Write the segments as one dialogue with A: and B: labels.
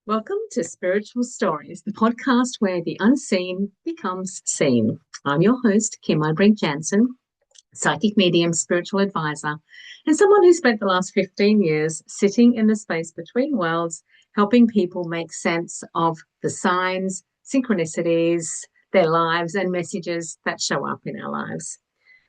A: Welcome to Spiritual Stories, the podcast where the unseen becomes seen. I'm your host, Kim Eibrink Jansen, psychic medium, spiritual advisor, and someone who spent the last 15 years sitting in the space between worlds, helping people make sense of the signs, synchronicities, their lives, and messages that show up in our lives.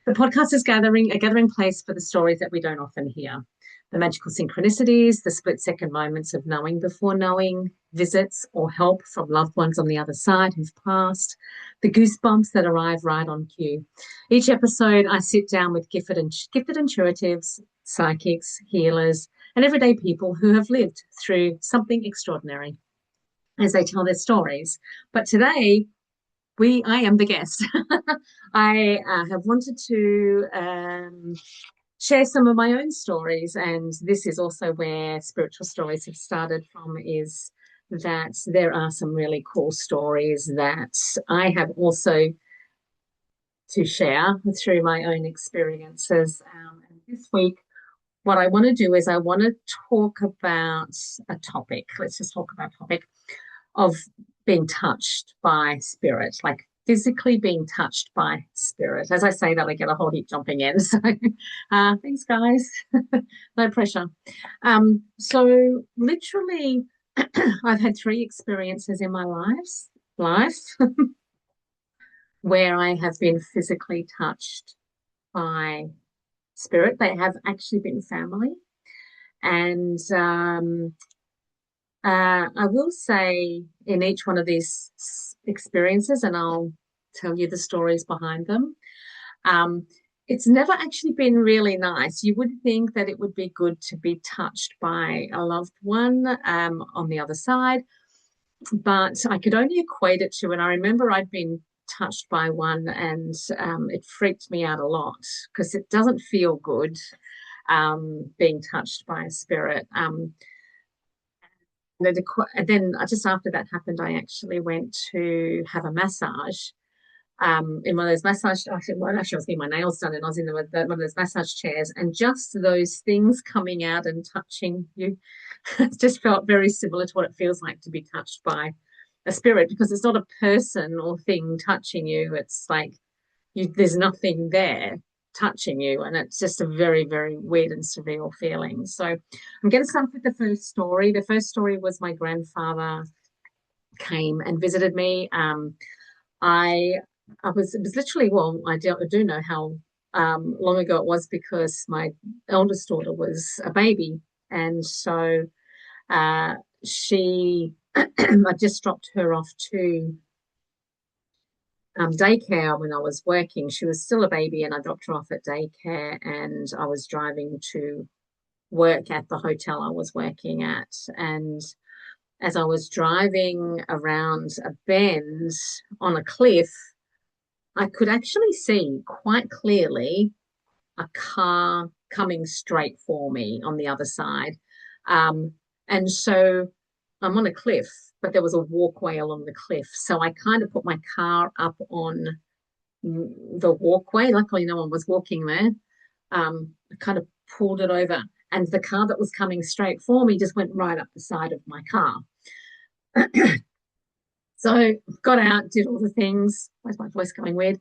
A: The podcast is a gathering place for the stories that we don't often hear. The magical synchronicities, the split-second moments of knowing before knowing, visits or help from loved ones on the other side who've passed, the goosebumps that arrive right on cue. Each episode, I sit down with gifted intuitives, psychics, healers, and everyday people who have lived through something extraordinary as they tell their stories. But today, I am the guest. I have wanted to share some of my own stories, and this is also where spiritual stories have started from, is that there are some really cool stories that I have also to share through my own experiences. And this week, what I want to do is I want to talk about a topic. Let's just talk about a topic of being touched by spirit, like physically being touched by spirit. As I say that, I get a whole heap jumping in. So thanks, guys. No pressure. So literally, I've had 3 experiences in my life where I have been physically touched by spirit. They have actually been family. And I will say in each one of these experiences, and I'll tell you the stories behind them, it's never actually been really nice. You would think that it would be good to be touched by a loved one on the other side, but I could only equate it to, and I remember I'd been touched by one, and it freaked me out a lot because it doesn't feel good being touched by a spirit. And then just after that happened, I actually went to have a massage in one of those massage. Actually, I was getting my nails done, and I was in one of those massage chairs, and just those things coming out and touching you just felt very similar to what it feels like to be touched by a spirit, because it's not a person or thing touching you. It's like there's nothing there touching you, and it's just a very, very weird and surreal feeling. So I'm going to start with the first story. The first story was my grandfather came and visited me. It was literally, well, I do know how long ago it was, because my eldest daughter was a baby, and so she I just dropped her off to daycare when I was working. She was still a baby, and I dropped her off at daycare, and I was driving to work at the hotel I was working at. And as I was driving around a bend on a cliff, I could actually see quite clearly a car coming straight for me on the other side. And so I'm on a cliff, but there was a walkway along the cliff. So I kind of put my car up on the walkway, like no one was walking there. I kind of pulled it over, and the car that was coming straight for me just went right up the side of my car. So got out, did all the things. Where's my voice going weird?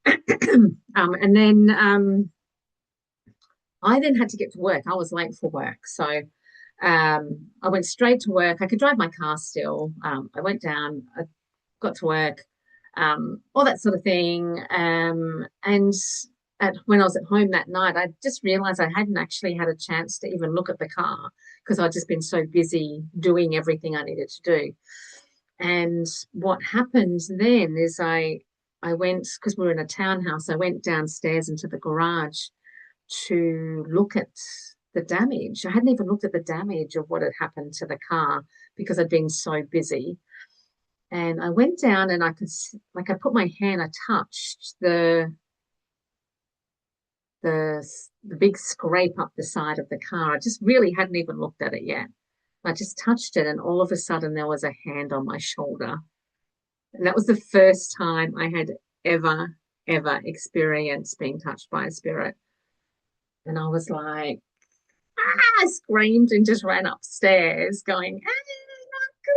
A: And then I then had to get to work. I was late for work. So I went straight to work. I could drive my car still. I went down, I got to work, all that sort of thing. And when I was at home that night, I just realized I hadn't actually had a chance to even look at the car, because I'd just been so busy doing everything I needed to do. And what happened then is I went, because we were in a townhouse, I went downstairs into the garage to look at the damage. I hadn't even looked at the damage of what had happened to the car because I'd been so busy. And I went down, and I put my hand, I touched the big scrape up the side of the car. I just really hadn't even looked at it yet. I just touched it, and all of a sudden there was a hand on my shoulder. And that was the first time I had ever experienced being touched by a spirit. And I was like, I screamed and just ran upstairs going,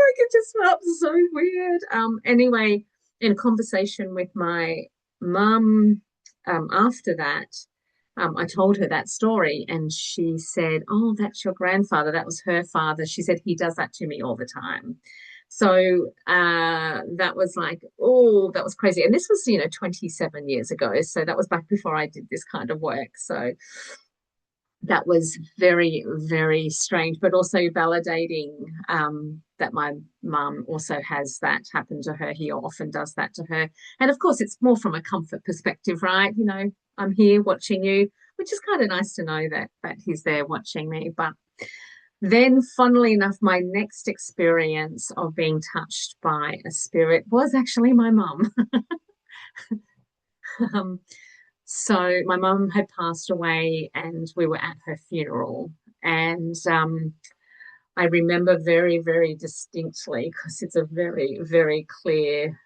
A: like it just felt so weird. Anyway, in conversation with my mum, after that, I told her that story, and she said, "Oh, that's your grandfather. That was her father." She said, "He does that to me all the time." So that was like, oh, that was crazy. And this was, 27 years ago. So that was back before I did this kind of work. So that was very, very strange, but also validating that my mum also has that happen to her. He often does that to her. And of course, it's more from a comfort perspective, right? I'm here watching you, which is kind of nice to know that he's there watching me. But then, funnily enough, my next experience of being touched by a spirit was actually my mum. um, So my mum had passed away and we were at her funeral. And I remember very, very distinctly because it's a very, very clear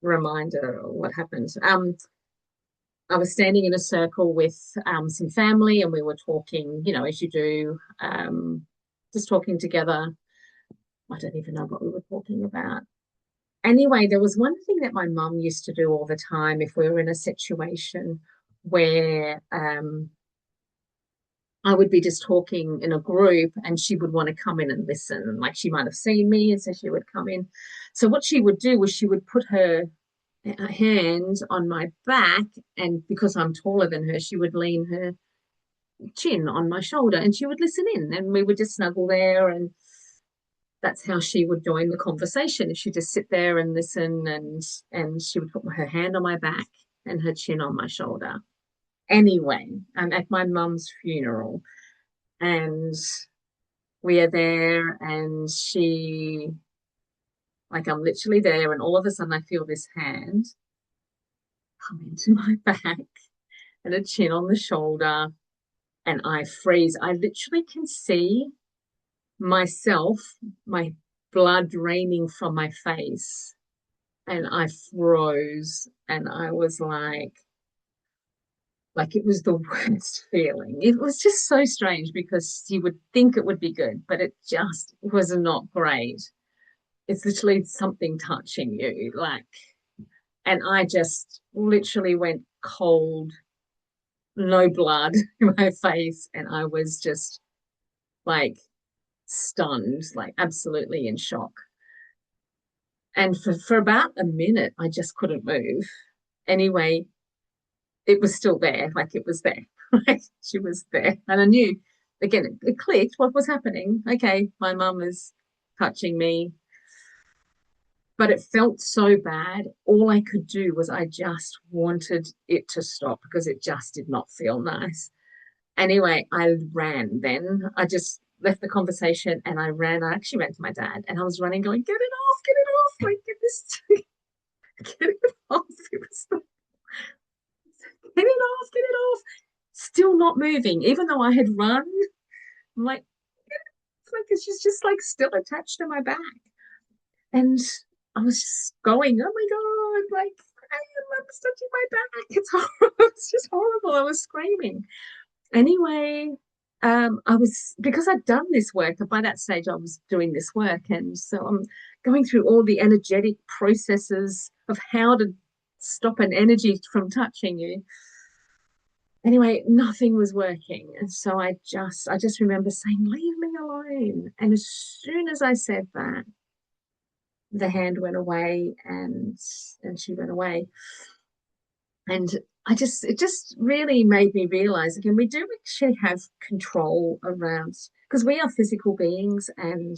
A: reminder of what happened. I was standing in a circle with some family and we were talking, as you do, just talking together. I don't even know what we were talking about. Anyway, there was one thing that my mum used to do all the time if we were in a situation where I would be just talking in a group and she would want to come in and listen. Like she might have seen me and so she would come in. So what she would do was she would put her hand on my back, and because I'm taller than her, she would lean her chin on my shoulder and she would listen in and we would just snuggle there, and that's how she would join the conversation. She'd just sit there and listen, and she would put her hand on my back and her chin on my shoulder. Anyway, I'm at my mum's funeral and we are there, and I'm literally there, and all of a sudden I feel this hand come into my back and a chin on the shoulder, and I freeze. I literally can see myself, my blood draining from my face, and I froze, and I was like it was the worst feeling. It was just so strange because you would think it would be good, but it just was not great. It's literally something touching you, and I just literally went cold, no blood in my face, and I was just like stunned, like absolutely in shock. And for about a minute, I just couldn't move. Anyway, it was still there, like it was there. Like she was there. And I knew, again, it clicked what was happening. Okay, my mum is touching me. But it felt so bad. All I could do was I just wanted it to stop because it just did not feel nice. Anyway, I ran then. I just left the conversation and I ran. I actually ran to my dad and I was running, going, get it off, like, get this, get it off. It was get it off, get it off. Still not moving, even though I had run. I'm like, it's like she's just like still attached to my back. And I was just going, oh my God, like, I'm touching my back. It's horrible. It's just horrible. I was screaming. Anyway, I was, because I'd done this work, by that stage I was doing this work. And so I'm going through all the energetic processes of how to stop an energy from touching you. Anyway, nothing was working. And so I just remember saying, leave me alone. And as soon as I said that, the hand went away, and she went away. And it just really made me realize again, we do actually have control around, because we are physical beings and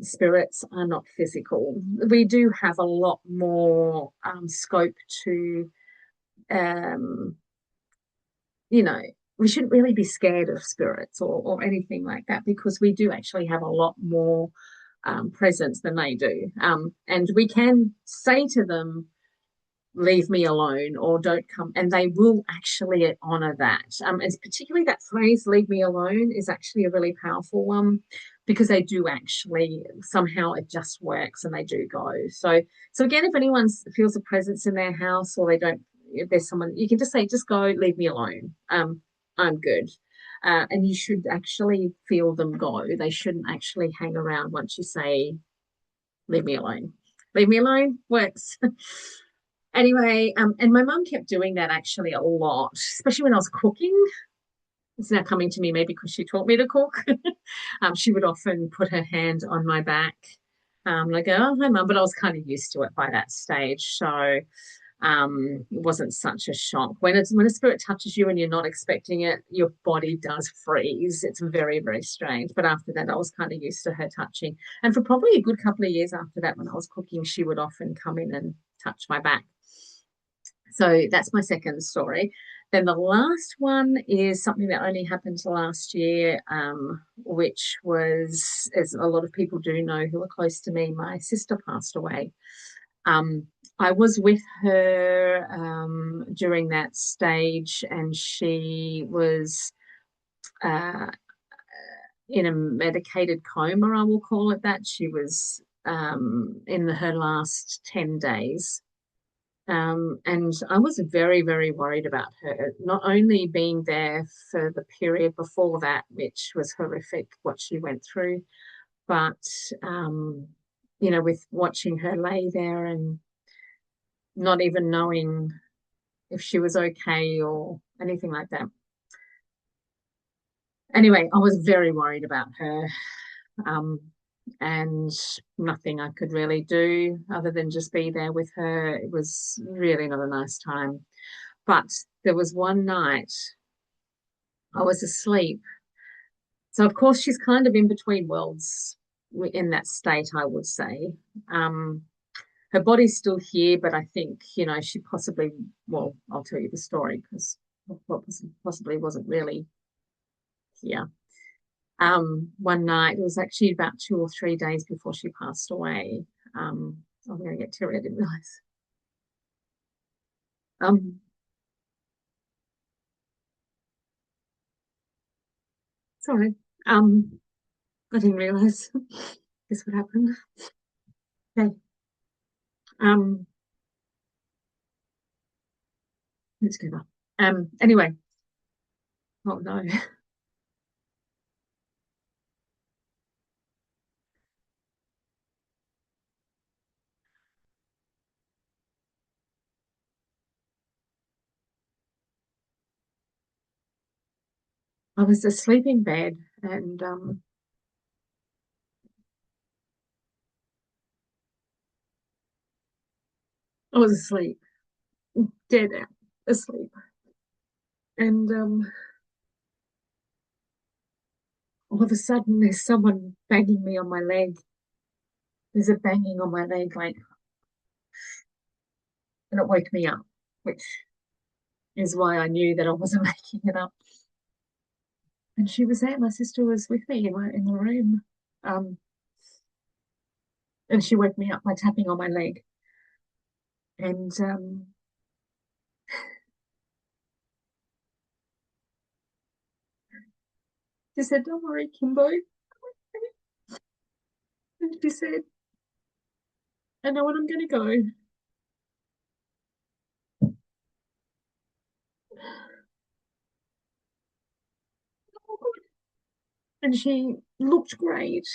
A: spirits are not physical. We do have a lot more scope to, um, we shouldn't really be scared of spirits or anything like that, because we do actually have a lot more presence than they do. And we can say to them, leave me alone or don't come, and they will actually honor that. And particularly that phrase, leave me alone, is actually a really powerful one, because they do actually, somehow it just works and they do go. So again, if anyone feels a presence in their house, or they don't, if there's someone, you can just say, just go, leave me alone. I'm good. And you should actually feel them go. They shouldn't actually hang around once you say, leave me alone. Leave me alone works. Anyway, and my mum kept doing that actually a lot, especially when I was cooking. It's now coming to me maybe because she taught me to cook. She would often put her hand on my back. And I go, oh, hi, mum. But I was kind of used to it by that stage. So it wasn't such a shock. When a spirit touches you and you're not expecting it, your body does freeze. It's very, very strange. But after that, I was kind of used to her touching. And for probably a good couple of years after that, when I was cooking, she would often come in and touch my back. So that's my second story. Then the last one is something that only happened last year, which was, as a lot of people do know who are close to me, my sister passed away. I was with her during that stage, and she was uh, in a medicated coma, I will call it that. She was in her last 10 days. And I was very, very worried about her, not only being there for the period before that, which was horrific what she went through, but, with watching her lay there and not even knowing if she was okay or anything like that. Anyway, I was very worried about her. Um, and nothing I could really do other than just be there with her. It was really not a nice time. But there was one night I was asleep. So, of course, she's kind of in between worlds in that state, I would say. Um, Her body's still here, but I think, she possibly, well, I'll tell you the story because what possibly wasn't really here. One night, it was actually about 2 or 3 days before she passed away. I'm going to get teary, I didn't realize. Um, Sorry. I didn't realize this would happen. Okay. Um, let's go back. Anyway, oh no. I was asleep in bed and I was asleep, dead out, asleep. And all of a sudden there's someone banging me on my leg. There's a banging on my leg, like, and it woke me up, which is why I knew that I wasn't making it up. And she was there. My sister was with me in the room. Um, and she woke me up by tapping on my leg. And she said, don't worry, Kimbo. And she said, I know when I'm going to go. And she looked great.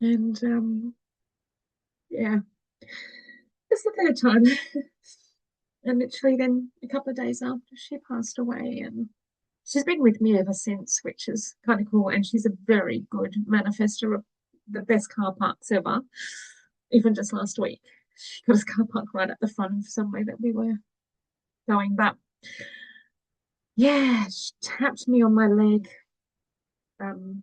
A: And yeah, just the third time. And literally then a couple of days after she passed away, and she's been with me ever since, which is kind of cool. And she's a very good manifester of the best car parks ever. Even just last week, she got us car park right at the front of somewhere that we were going. But yeah, she tapped me on my leg um,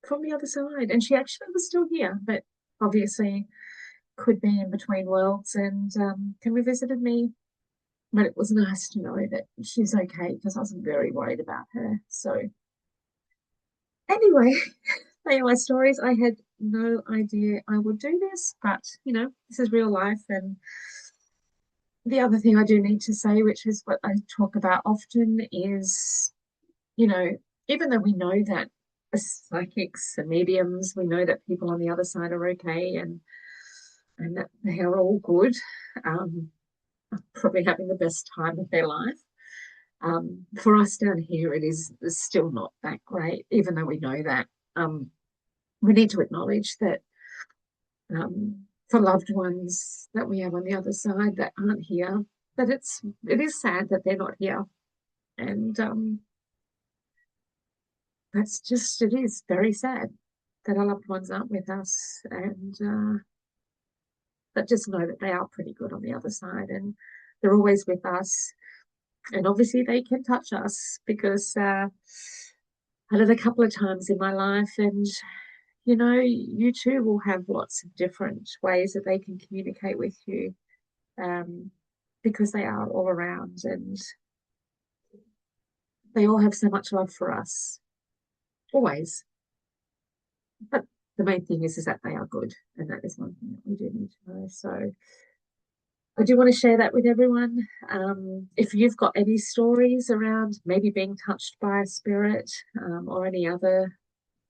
A: from the other side, and she actually was still here, but obviously could be in between worlds and came and visited me. But it was nice to know that she's okay because I was very worried about her. So anyway, they are my stories. I had no idea I would do this, but this is real life. And the other thing I do need to say, which is what I talk about often, is, you know, even though we know that as psychics and mediums, we know that people on the other side are okay and that they are all good, probably having the best time of their life. For us down here, it is still not that great, even though we know that. We need to acknowledge that for loved ones that we have on the other side that aren't here, that it is sad that they're not here, and that's just it is very sad that our loved ones aren't with us, and but just know that they are pretty good on the other side, and they're always with us, and obviously they can touch us because I did a couple of times in my life, and you know, you too will have lots of different ways that they can communicate with you, um, because they are all around and they all have so much love for us, always. But the main thing is that they are good, and that is one thing that we do need to know. So I do want to share that with everyone. If you've got any stories around maybe being touched by a spirit, or any other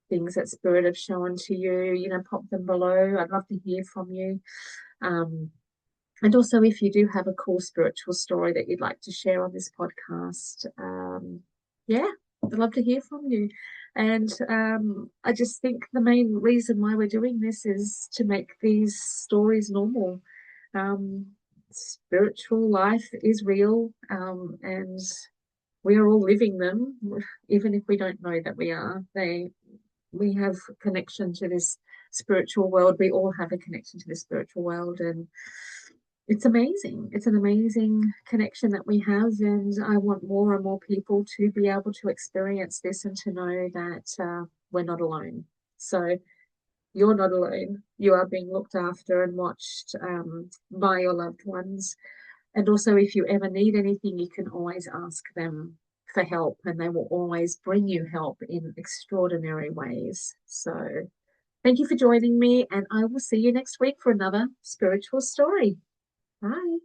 A: things that spirit have shown to you, you know, pop them below. I'd love to hear from you. Um, and also, if you do have a cool spiritual story that you'd like to share on this podcast, yeah, I'd love to hear from you. And I just think the main reason why we're doing this is to make these stories normal. Um, Spiritual life is real, and we are all living them, even if we don't know that we are. We have connection to this spiritual world. We all have a connection to the spiritual world, and it's amazing. It's an amazing connection that we have, and I want more and more people to be able to experience this and to know that we're not alone. So you're not alone. You are being looked after and watched by your loved ones. And also, if you ever need anything, you can always ask them for help, and they will always bring you help in extraordinary ways. So thank you for joining me, and I will see you next week for another spiritual story. Bye.